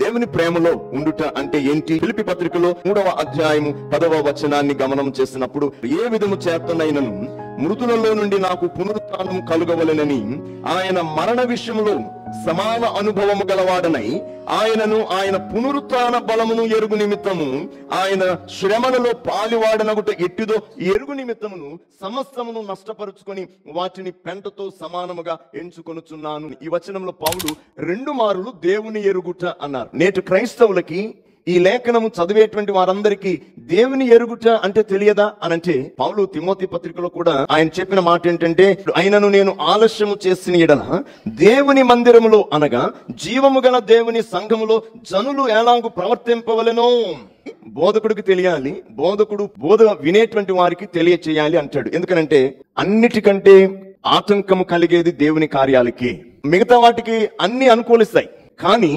దేవుని ప్రేమలో ఉండుట అంటే ఏంటి? ఫిలిప్పీ పత్రికలో 3వ అధ్యాయము 10వ వచనాన్ని గమనం చేసినప్పుడు, ఏ విధము చేతనైనను మృతులలో నుండి నాకు పునరుత్థానం కలుగవలెనని ఆయన మరణ విషయంలో సమాన అనుభవము గలవాడనై ఆయనను ఆయన పునరుత్థాన బలమును ఎరుగు నిమిత్తము ఆయన శ్రమలలో పాలివాడనగుట ఎట్టిదో ఎరుగు నిమిత్తమును సమస్తమును నష్టపరుచుకొని వాటిని పెంటతో సమానముగా ఎంచుకొనుచున్నాను. ఈ వచనంలో పౌలు 2 మారులు దేవుని ఎరుగుట అన్నారు. నేటి క్రైస్తవులకి ఈ లేఖనము చదివేటువంటి వారందరికీ దేవుని ఎరుగుట అంటే తెలియదా అనంటే, పౌలు తిమోతి పత్రికలో కూడా ఆయన చెప్పిన మాట ఏంటంటే, ఆయనను నేను ఆలస్యము చేసిన ఎడల దేవుని మందిరములో అనగా జీవము గల దేవుని సంఘములో జనులు ఎలాగూ ప్రవర్తింపవలెనో బోధకుడికి తెలియాలి, బోధకుడు బోధ వినేటువంటి వారికి తెలియచేయాలి అంటాడు. ఎందుకనంటే అన్నిటికంటే ఆటంకము కలిగేది దేవుని కార్యాలకి. మిగతా వాటికి అన్ని అనుకూలిస్తాయి, కానీ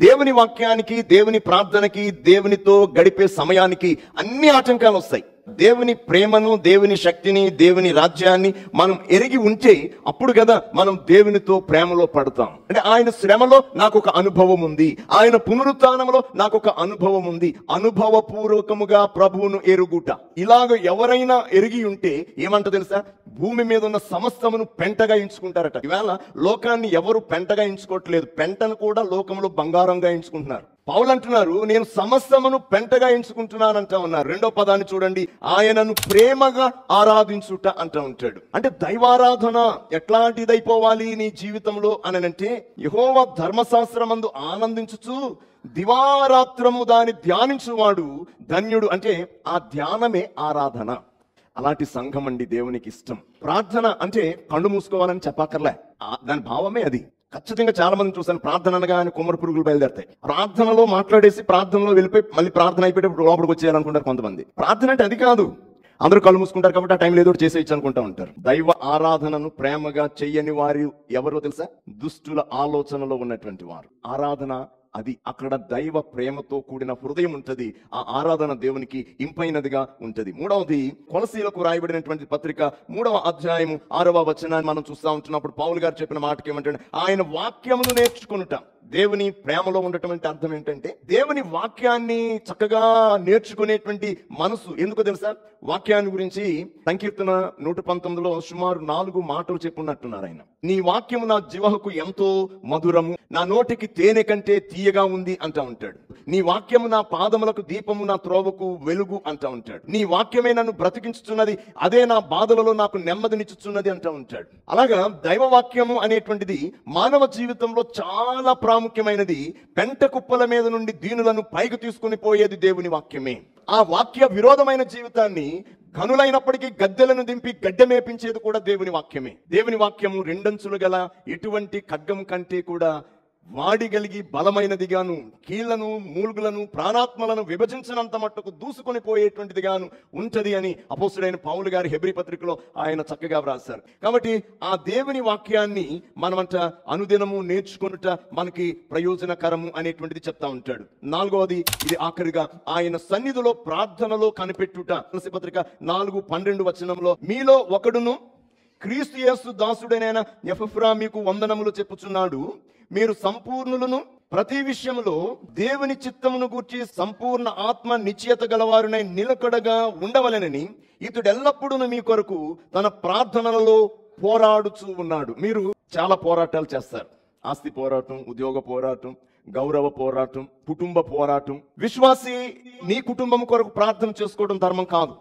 దేవుని వాక్యానికి, దేవుని ప్రార్థనకి, దేవునితో గడిపే సమయానికి అన్ని ఆటంకాలు వస్తాయి. దేవుని ప్రేమను, దేవుని శక్తిని, దేవుని రాజ్యాన్ని మనం ఎరిగి ఉంటే అప్పుడు కదా మనం దేవునితో ప్రేమలో పడతాం. అంటే ఆయన శ్రమలో నాకు ఒక అనుభవం ఉంది, ఆయన పునరుత్థానంలో నాకు ఒక అనుభవం ఉంది. అనుభవపూర్వకముగా ప్రభువును ఎరుగుట. ఇలాగ ఎవరైనా ఎరిగి ఉంటే ఏమంట తెలుసా? భూమి మీద ఉన్న సమస్తమును పెంటగా ఎంచుకుంటారట. ఈవేళ లోకాన్ని ఎవరు పెంటగా ఎంచుకోవట్లేదు, పెంటను కూడా లోకంలో బంగారంగా ఎంచుకుంటున్నారు. పౌలు అంటున్నారు, నేను సమస్తమును పెంటగా ఎంచుకుంటున్నానంటా ఉన్నారు. 2వ పదాన్ని చూడండి, ఆయనను ప్రేమగా ఆరాధించుట అంటా ఉంటాడు. అంటే దైవారాధన ఎట్లాంటిదైపోవాలి నీ జీవితంలో అని అంటే, యెహోవా ధర్మశాస్త్రమందు ఆనందించుచు దివారాత్రము దాన్ని ధ్యానించువాడు ధన్యుడు. అంటే ఆ ధ్యానమే ఆరాధన. అలాంటి సంఘం అండి దేవునికి ఇష్టం. ప్రార్థన అంటే కళ్ళు మూసుకోవాలని చెప్పక్కర్లే, దాని భావమే అది. ఖచ్చితంగా చాలా మంది చూసాను, ప్రార్థన అనగా ఆయన కుమ్మరి పురుగులు బయలుదేరుతాయి. ప్రార్థనలో మాట్లాడేసి ప్రార్థనలో వెళ్ళిపోయి మళ్ళీ ప్రార్థన అయిపోయేటప్పుడు లోపలికి వచ్చేయాలనుకుంటారు కొంతమంది. ప్రార్థన అంటే అది కాదు. అందరూ కళ్ళు మూసుకుంటారు కాబట్టి ఆ టైంలో ఏదో చేసేయచ్చు అనుకుంటా ఉంటారు. దైవ ఆరాధనను ప్రేమగా చెయ్యని వారు ఎవరో తెలుసా? దుష్టుల ఆలోచనలో ఉన్నటువంటి వారు. ఆరాధన అది అక్కడ దైవ ప్రేమతో కూడిన హృదయం ఉంటది. ఆ ఆరాధన దేవునికి ఇంపైనదిగా ఉంటది. 3వది కొలసీలకు రాయబడినటువంటి పత్రిక 3వ అధ్యాయము 6వ వచనాన్ని మనం చూస్తా ఉంటున్నప్పుడు పౌలు గారు చెప్పిన మాటకి ఏమంటే, ఆయన వాక్యమును నేర్చుకునుట. దేవుని ప్రేమలో ఉండటం అంటే అర్థం ఏంటంటే, దేవుని వాక్యాన్ని చక్కగా నేర్చుకునేటువంటి మనసు. ఎందుకో తెలుసా? వాక్యాన్ని గురించి సంకీర్తన 119లో సుమారు 4 మాటలు చెప్పున్నట్టున్నారు ఆయన. నీ వాక్యము నా జీవహకు ఎంతో మధురము, నా నోటికి తేనె కంటే తీయగా ఉంది అంటా ఉంటాడు. నీ వాక్యము నా పాదములకు దీపము, నా త్రోవకు వెలుగు అంటా ఉంటాడు. నీ వాక్యమే నన్ను బ్రతికించుచున్నది, అదే నా బాధలలో నాకు నెమ్మదినిచ్చుచున్నది అంటా ఉంటాడు. అలాగా దైవ వాక్యము అనేటువంటిది మానవ జీవితంలో చాలా ప్రాముఖ్యమైనది. పెంట కుప్పల మీద నుండి దీనులను పైకి తీసుకుని పోయేది దేవుని వాక్యమే. ఆ వాక్య విరోధమైన జీవితాన్ని గనులైనప్పటికీ గద్దెలను దింపి గడ్డ మేపించేది కూడా దేవుని వాక్యమే. దేవుని వాక్యము 2 అంచులు గల ఎటువంటి ఖడ్గం కంటే కూడా వాడిగలిగి బలమైనదిగాను, కీళ్లను, మూలుగులను, ప్రాణాత్మలను విభజించినంత మట్టుకు దూసుకొని పోయేటువంటిదిగాను ఉంటది అని అపోస్తుడైన పౌలు గారి హెబ్రీ పత్రికలో ఆయన చక్కగా వ్రాశారు. కాబట్టి ఆ దేవుని వాక్యాన్ని మనమంట అనుదినము నేర్చుకొనుట మనకి ప్రయోజనకరము అనేటువంటిది చెప్తా ఉంటాడు. 4వది, ఇది ఆఖరిగా, ఆయన సన్నిధిలో ప్రార్థనలో కనిపెట్టుట. తులసి పత్రిక 4:12 వచనంలో, మీలో ఒకడును క్రీస్తు యేసు దాసుడైన ఎపఫ్రా మీకు వందనములు చెప్పుచున్నాడు. మీరు సంపూర్ణులను, ప్రతి విషయంలో దేవుని చిత్తమును గూర్చి సంపూర్ణ ఆత్మ నిశ్చయత గలవారునై నిలకడగా ఉండవలెనని ఇతడు ఎల్లప్పుడూ మీ కొరకు తన ప్రార్థనలలో పోరాడుచూ ఉన్నాడు. మీరు చాలా పోరాటాలు చేస్తారు. ఆస్తి పోరాటం, ఉద్యోగ పోరాటం, గౌరవ పోరాటం, కుటుంబ పోరాటం. విశ్వాసి నీ కుటుంబం కొరకు ప్రార్థన చేసుకోవడం ధర్మం కాదు.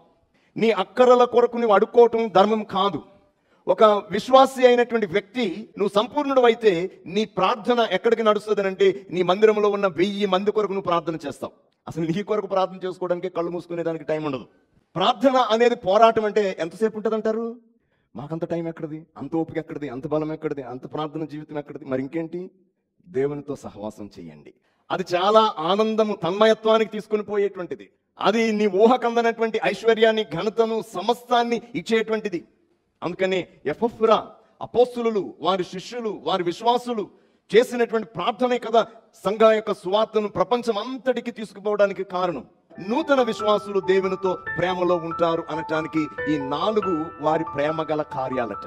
నీ అక్కరల కొరకు నువ్వు అడుక్కోవటం ధర్మం కాదు. ఒక విశ్వాసి అయినటువంటి వ్యక్తి నువ్వు సంపూర్ణుడు అయితే నీ ప్రార్థన ఎక్కడికి నడుస్తుంది అంటే, నీ మందిరంలో ఉన్న 1000 మంది కొరకు నువ్వు ప్రార్థన చేస్తావు. అసలు నీ కొరకు ప్రార్థన చేసుకోవడానికి కళ్ళు మూసుకునే దానికి టైం ఉండదు. ప్రార్థన అనేది పోరాటం అంటే ఎంతసేపు ఉంటుంది అంటారు? మాకంత టైం ఎక్కడిది, అంత ఓపిక ఎక్కడిది, అంత బలం ఎక్కడిది, అంత ప్రార్థన జీవితం ఎక్కడిది? మరి ఇంకేంటి? దేవునితో సహవాసం చేయండి. అది చాలా ఆనందము, తన్మయత్వానికి తీసుకుని పోయేటువంటిది. అది నీ ఊహకందనటువంటి ఐశ్వర్యాన్ని, ఘనతను, సమస్తాన్ని ఇచ్చేటువంటిది. అందుకనే ఎపఫ్రా అపోస్తులు, వారి శిష్యులు, వారి విశ్వాసులు చేసినటువంటి ప్రార్థనే కదా సంఘ యొక్క సువార్తను ప్రపంచం అంతటికి తీసుకుపోవడానికి కారణం. నూతన విశ్వాసులు దేవునితో ప్రేమలో ఉంటారు అనటానికి ఈ 4 వారి ప్రేమ గల కార్యాలట.